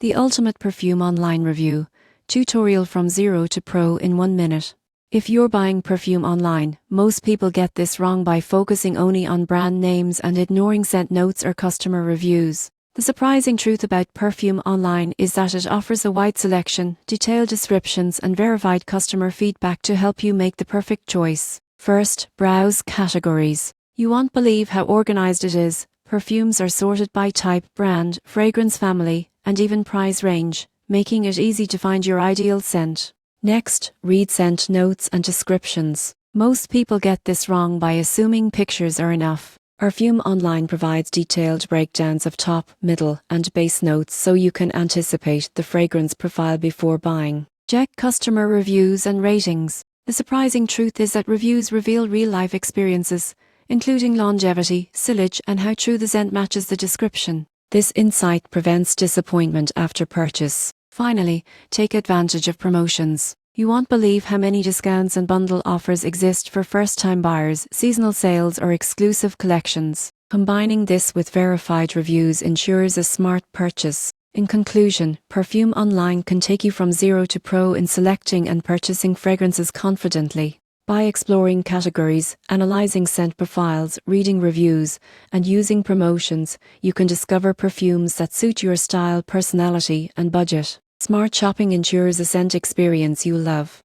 The ultimate perfume online review. Tutorial from 0 to pro in 1 minute. If you're buying perfume online, most people get this wrong by focusing only on brand names and ignoring scent notes or customer reviews. The surprising truth about perfume online is that it offers a wide selection, detailed descriptions and verified customer feedback to help you make the perfect choice. First, browse categories. You won't believe how organized it is. Perfumes are sorted by type, brand, fragrance family, and even price range, making it easy to find your ideal scent. Next, read scent notes and descriptions. Most people get this wrong by assuming pictures are enough. Perfume Online provides detailed breakdowns of top, middle, and base notes so you can anticipate the fragrance profile before buying. Check customer reviews and ratings. The surprising truth is that reviews reveal real-life experiences, including longevity, sillage, and how true the scent matches the description. This insight prevents disappointment after purchase. Finally, take advantage of promotions. You won't believe how many discounts and bundle offers exist for first-time buyers, seasonal sales, or exclusive collections. Combining this with verified reviews ensures a smart purchase. In conclusion, Perfume Online can take you from 0 to pro in selecting and purchasing fragrances confidently. By exploring categories, analyzing scent profiles, reading reviews, and using promotions, you can discover perfumes that suit your style, personality, and budget. Smart shopping ensures a scent experience you love.